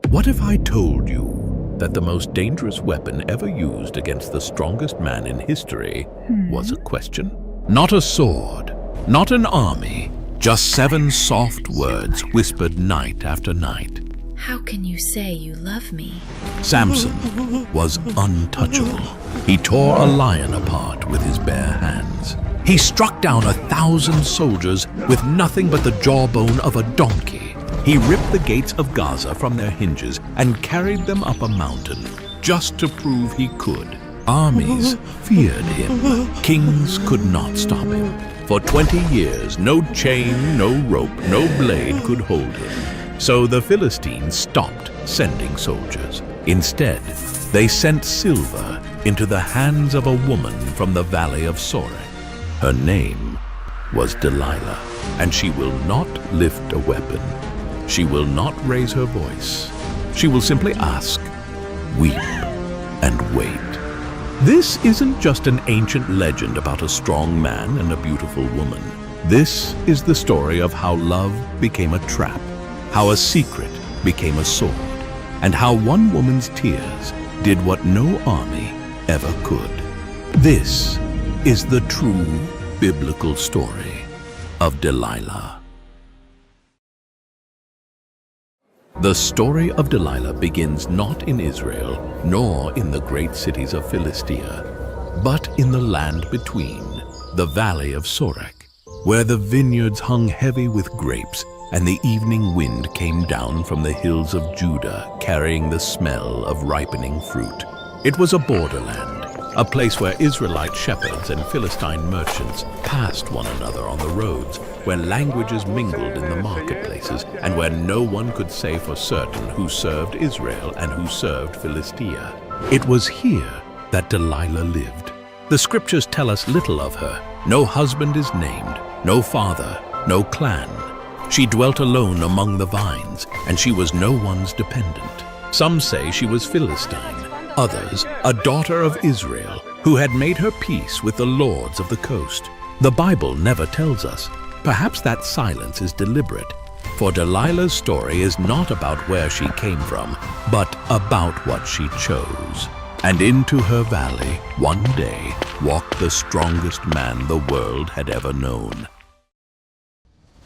What if I told you that the most dangerous weapon ever used against the strongest man in history was a question? Not a sword, not an army, just 7 soft words whispered night after night. How can you say you love me? Samson was untouchable. He tore a lion apart with his bare hands. He struck down 1,000 soldiers with nothing but the jawbone of a donkey. He ripped the gates of Gaza from their hinges and carried them up a mountain just to prove he could. Armies feared him. Kings could not stop him. For 20 years, no chain, no rope, no blade could hold him. So the Philistines stopped sending soldiers. Instead, they sent silver into the hands of a woman from the valley of Sorek. Her name was Delilah, and she will not lift a weapon. She will not raise her voice. She will simply ask, weep, and wait. This isn't just an ancient legend about a strong man and a beautiful woman. This is the story of how love became a trap, how a secret became a sword, and how one woman's tears did what no army ever could. This is the true biblical story of Delilah. The story of Delilah begins not in Israel, nor in the great cities of Philistia, but in the land between, the valley of Sorek, where the vineyards hung heavy with grapes, and the evening wind came down from the hills of Judah, carrying the smell of ripening fruit. It was a borderland, a place where Israelite shepherds and Philistine merchants passed one another on the roads, where languages mingled in the marketplaces, and where no one could say for certain who served Israel and who served Philistia. It was here that Delilah lived. The scriptures tell us little of her. No husband is named, no father, no clan. She dwelt alone among the vines, and she was no one's dependent. Some say she was Philistine, others a daughter of Israel who had made her peace with the lords of the coast. The Bible never tells us. Perhaps that silence is deliberate, for Delilah's story is not about where she came from, but about what she chose. And into her valley, one day, walked the strongest man the world had ever known.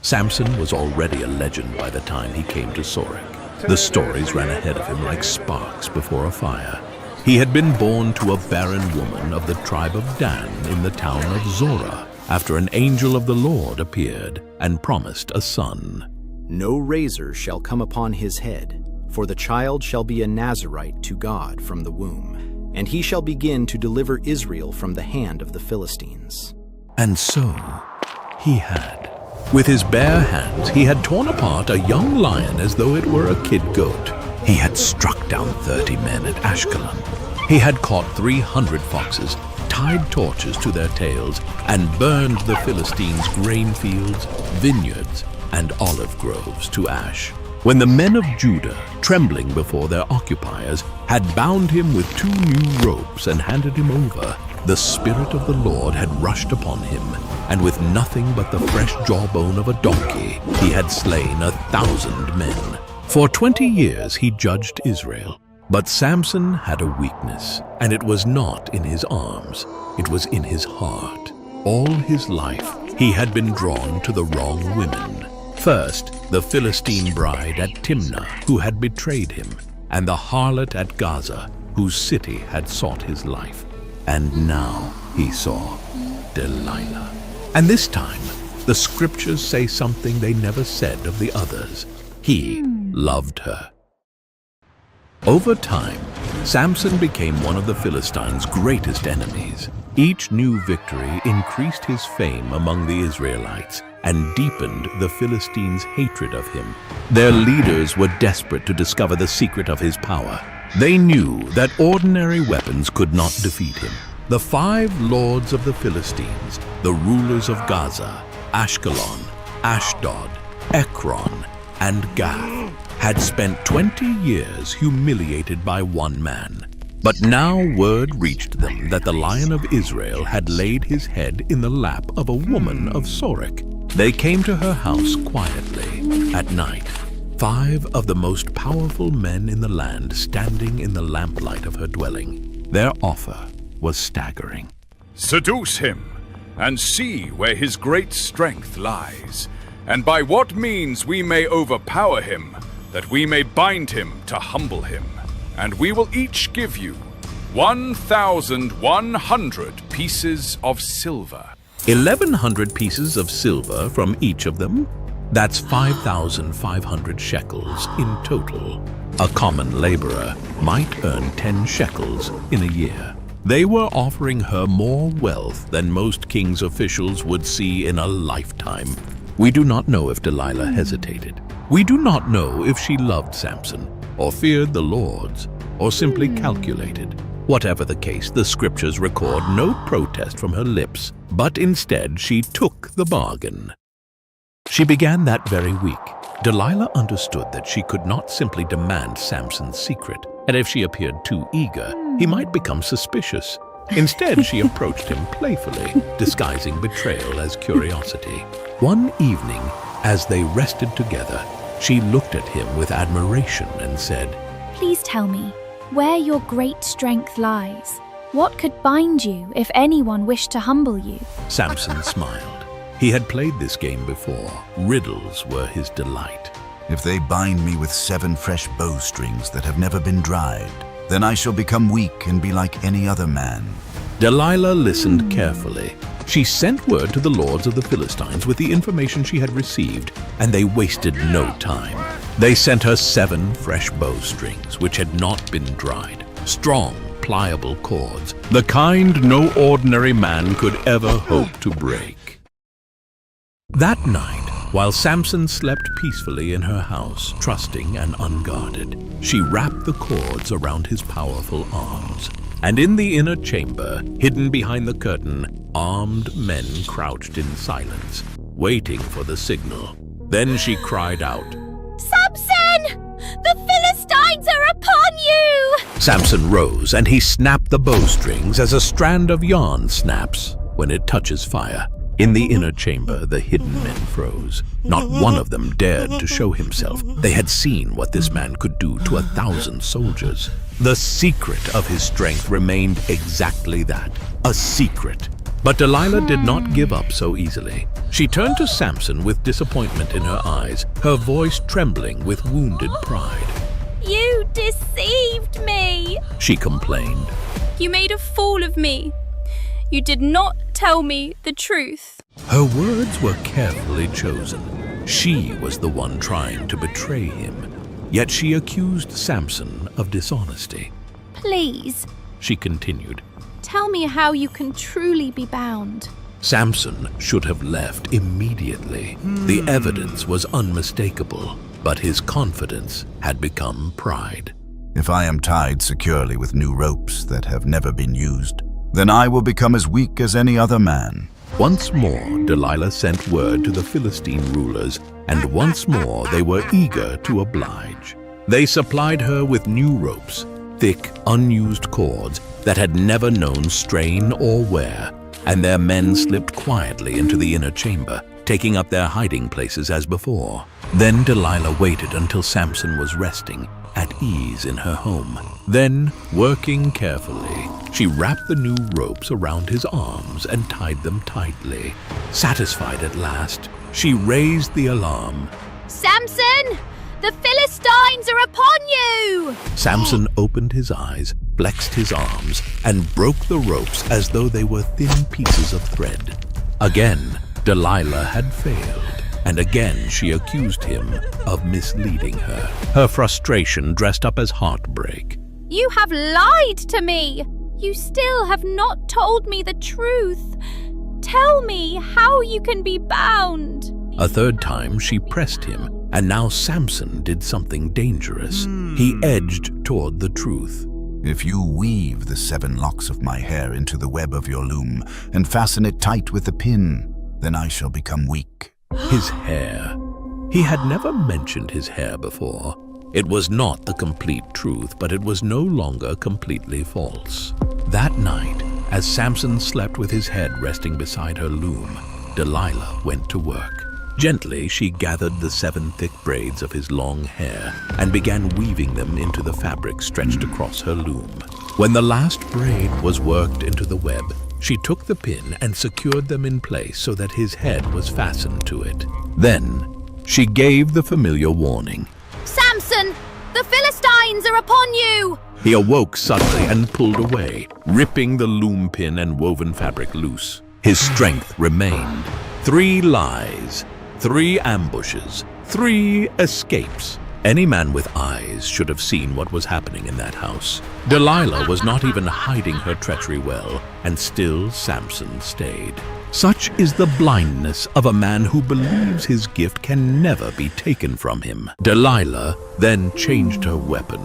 Samson was already a legend by the time he came to Sorek. The stories ran ahead of him like sparks before a fire. He had been born to a barren woman of the tribe of Dan in the town of Zorah, after an angel of the Lord appeared and promised a son. No razor shall come upon his head, for the child shall be a Nazirite to God from the womb, and he shall begin to deliver Israel from the hand of the Philistines. And so he had. With his bare hands, he had torn apart a young lion as though it were a kid goat. He had struck down 30 men at Ashkelon. He had caught 300 foxes, tied torches to their tails, and burned the Philistines' grain fields, vineyards, and olive groves to ash. When the men of Judah, trembling before their occupiers, had bound him with 2 new ropes and handed him over, the Spirit of the Lord had rushed upon him, and with nothing but the fresh jawbone of a donkey, he had slain 1,000 men. For 20 years he judged Israel. But Samson had a weakness, and it was not in his arms, it was in his heart. All his life he had been drawn to the wrong women. First, the Philistine bride at Timnah, who had betrayed him, and the harlot at Gaza, whose city had sought his life. And now he saw Delilah. And this time, the scriptures say something they never said of the others. He loved her. Over time, Samson became one of the Philistines' greatest enemies. Each new victory increased his fame among the Israelites and deepened the Philistines' hatred of him. Their leaders were desperate to discover the secret of his power. They knew that ordinary weapons could not defeat him. The 5 lords of the Philistines, the rulers of Gaza, Ashkelon, Ashdod, Ekron, and Gath, had spent 20 years humiliated by one man. But now word reached them that the Lion of Israel had laid his head in the lap of a woman of Sorek. They came to her house quietly at night, 5 of the most powerful men in the land standing in the lamplight of her dwelling. Their offer was staggering. Seduce him, and see where his great strength lies, and by what means we may overpower him, that we may bind him to humble him. And we will each give you 1,100 pieces of silver. 1,100 pieces of silver from each of them? That's 5,500 shekels in total. A common laborer might earn 10 shekels in a year. They were offering her more wealth than most king's officials would see in a lifetime. We do not know if Delilah hesitated. We do not know if she loved Samson, or feared the lords, or simply calculated. Whatever the case, the scriptures record no protest from her lips, but instead she took the bargain. She began that very week. Delilah understood that she could not simply demand Samson's secret, and if she appeared too eager, he might become suspicious. Instead, she approached him playfully, disguising betrayal as curiosity. One evening, as they rested together, she looked at him with admiration and said, Please tell me where your great strength lies. What could bind you if anyone wished to humble you? Samson smiled. He had played this game before. Riddles were his delight. If they bind me with 7 fresh bowstrings that have never been dried, then I shall become weak and be like any other man. Delilah listened carefully. She sent word to the lords of the Philistines with the information she had received, and they wasted no time. They sent her 7 fresh bowstrings, which had not been dried. Strong, pliable cords, the kind no ordinary man could ever hope to break. That night, while Samson slept peacefully in her house, trusting and unguarded, she wrapped the cords around his powerful arms. And in the inner chamber, hidden behind the curtain, armed men crouched in silence, waiting for the signal. Then she cried out, Samson! The Philistines are upon you! Samson rose, and he snapped the bowstrings as a strand of yarn snaps when it touches fire. In the inner chamber, the hidden men froze. Not one of them dared to show himself. They had seen what this man could do to 1,000 soldiers. The secret of his strength remained exactly that, a secret. But Delilah did not give up so easily. She turned to Samson with disappointment in her eyes, her voice trembling with wounded pride. You deceived me, She complained. You made a fool of me. You did not tell me the truth. Her words were carefully chosen. She was the one trying to betray him. Yet she accused Samson of dishonesty. Please, She continued. tell me how you can truly be bound. Samson should have left immediately. The evidence was unmistakable, but his confidence had become pride. If I am tied securely with new ropes that have never been used, then I will become as weak as any other man. Once more, Delilah sent word to the Philistine rulers, and once more they were eager to oblige. They supplied her with new ropes, thick, unused cords that had never known strain or wear, and their men slipped quietly into the inner chamber, taking up their hiding places as before. Then Delilah waited until Samson was resting, at ease in her home. Then, working carefully, she wrapped the new ropes around his arms and tied them tightly. Satisfied at last, she raised the alarm. Samson! The Philistines are upon you! Samson opened his eyes, flexed his arms, and broke the ropes as though they were thin pieces of thread. Again, Delilah had failed, and again she accused him of misleading her. Her frustration dressed up as heartbreak. You have lied to me! You still have not told me the truth. Tell me how you can be bound. A third time she pressed him, and now Samson did something dangerous. He edged toward the truth. If you weave the 7 locks of my hair into the web of your loom and fasten it tight with a pin, then I shall become weak. His hair. He had never mentioned his hair before. It was not the complete truth, but it was no longer completely false. That night, as Samson slept with his head resting beside her loom, Delilah went to work. Gently, she gathered the 7 thick braids of his long hair and began weaving them into the fabric stretched across her loom. When the last braid was worked into the web, she took the pin and secured them in place so that his head was fastened to it. Then, she gave the familiar warning. Samson, the Philistines are upon you! He awoke suddenly and pulled away, ripping the loom pin and woven fabric loose. His strength remained. 3 lies, 3 ambushes, 3 escapes. Any man with eyes should have seen what was happening in that house. Delilah was not even hiding her treachery well, and still Samson stayed. Such is the blindness of a man who believes his gift can never be taken from him. Delilah then changed her weapon.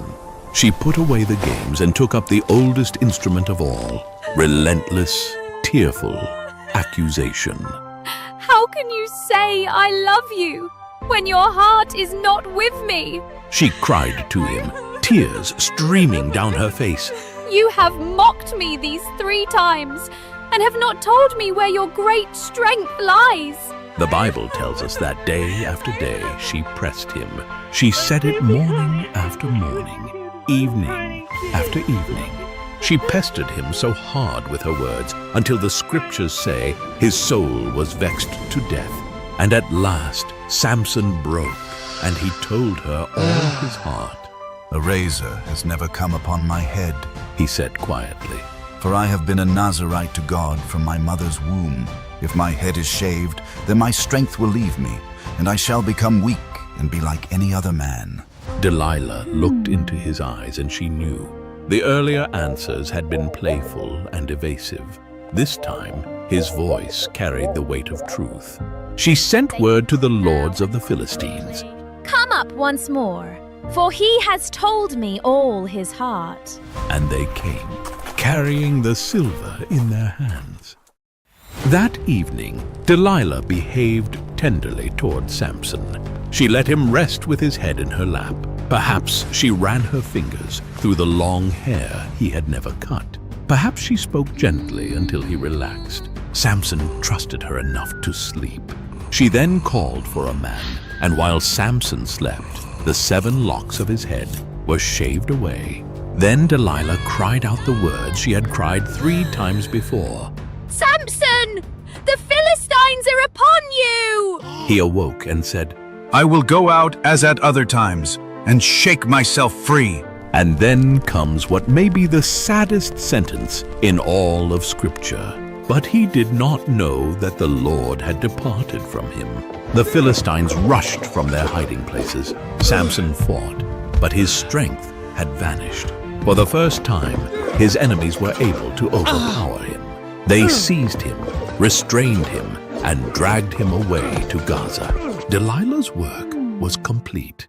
She put away the games and took up the oldest instrument of all, relentless, tearful accusation. How can you say I love you when your heart is not with me? She cried to him, tears streaming down her face. You have mocked me these 3 times and have not told me where your great strength lies. The Bible tells us that day after day she pressed him. She said it morning after morning, evening after evening. She pestered him so hard with her words until the scriptures say his soul was vexed to death. And at last Samson broke, and he told her all his heart. A razor has never come upon my head, He said quietly. for I have been a Nazirite to God from my mother's womb. If my head is shaved, then my strength will leave me, and I shall become weak and be like any other man. Delilah looked into his eyes, and she knew. The earlier answers had been playful and evasive. This time, his voice carried the weight of truth. She sent word to the lords of the Philistines. Come up once more, for he has told me all his heart. And they came, carrying the silver in their hands. That evening, Delilah behaved tenderly toward Samson. She let him rest with his head in her lap. Perhaps she ran her fingers through the long hair he had never cut. Perhaps she spoke gently until he relaxed. Samson trusted her enough to sleep. She then called for a man, and while Samson slept, the 7 locks of his head were shaved away. Then Delilah cried out the words she had cried 3 times before. Samson, the Philistines are upon you! He awoke and said, I will go out as at other times and shake myself free. And then comes what may be the saddest sentence in all of Scripture. But he did not know that the Lord had departed from him. The Philistines rushed from their hiding places. Samson fought, but his strength had vanished. For the first time, his enemies were able to overpower him. They seized him, restrained him, and dragged him away to Gaza. Delilah's work was complete.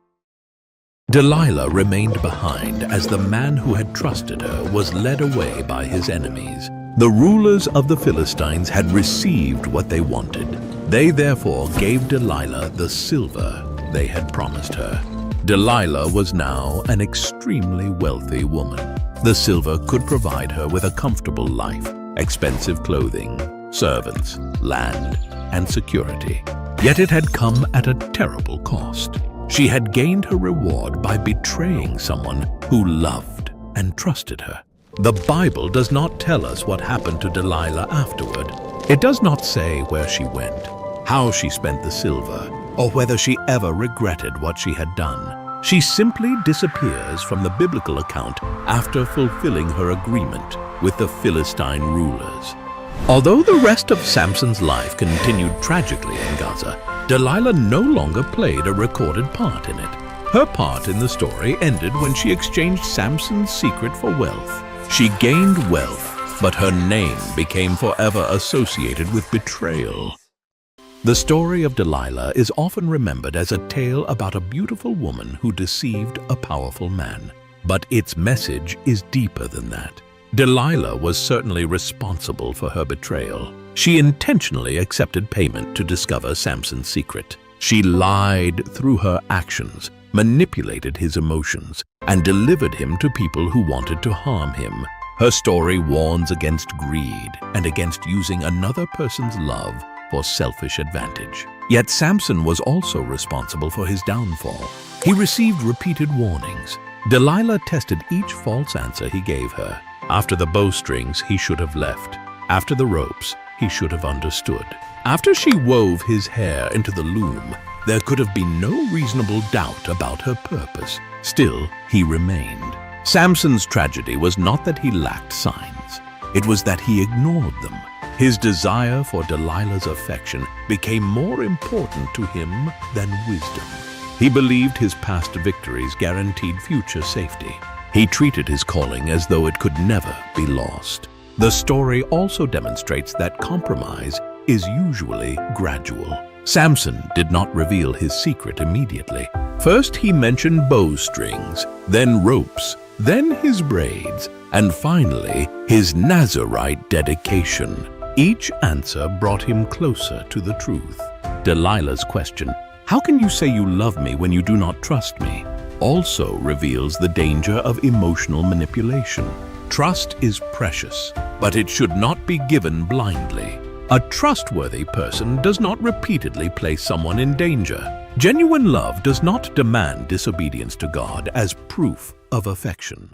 Delilah remained behind as the man who had trusted her was led away by his enemies. The rulers of the Philistines had received what they wanted. They therefore gave Delilah the silver they had promised her. Delilah was now an extremely wealthy woman. The silver could provide her with a comfortable life, expensive clothing, servants, land, and security. Yet it had come at a terrible cost. She had gained her reward by betraying someone who loved and trusted her. The Bible does not tell us what happened to Delilah afterward. It does not say where she went, how she spent the silver, or whether she ever regretted what she had done. She simply disappears from the biblical account after fulfilling her agreement with the Philistine rulers. Although the rest of Samson's life continued tragically in Gaza, Delilah no longer played a recorded part in it. Her part in the story ended when she exchanged Samson's secret for wealth. She gained wealth, but her name became forever associated with betrayal. The story of Delilah is often remembered as a tale about a beautiful woman who deceived a powerful man. But its message is deeper than that. Delilah was certainly responsible for her betrayal. She intentionally accepted payment to discover Samson's secret. She lied through her actions, manipulated his emotions, and delivered him to people who wanted to harm him. Her story warns against greed and against using another person's love for selfish advantage. Yet Samson was also responsible for his downfall. He received repeated warnings. Delilah tested each false answer he gave her. After the bowstrings, he should have left. After the ropes, he should have understood. After she wove his hair into the loom, there could have been no reasonable doubt about her purpose. Still, he remained. Samson's tragedy was not that he lacked signs. It was that he ignored them. His desire for Delilah's affection became more important to him than wisdom. He believed his past victories guaranteed future safety. He treated his calling as though it could never be lost. The story also demonstrates that compromise is usually gradual. Samson did not reveal his secret immediately. First, he mentioned bowstrings, then ropes, then his braids, and finally, his Nazirite dedication. Each answer brought him closer to the truth. Delilah's question, "How can you say you love me when you do not trust me?" also reveals the danger of emotional manipulation. Trust is precious, but it should not be given blindly. A trustworthy person does not repeatedly place someone in danger. Genuine love does not demand disobedience to God as proof of affection.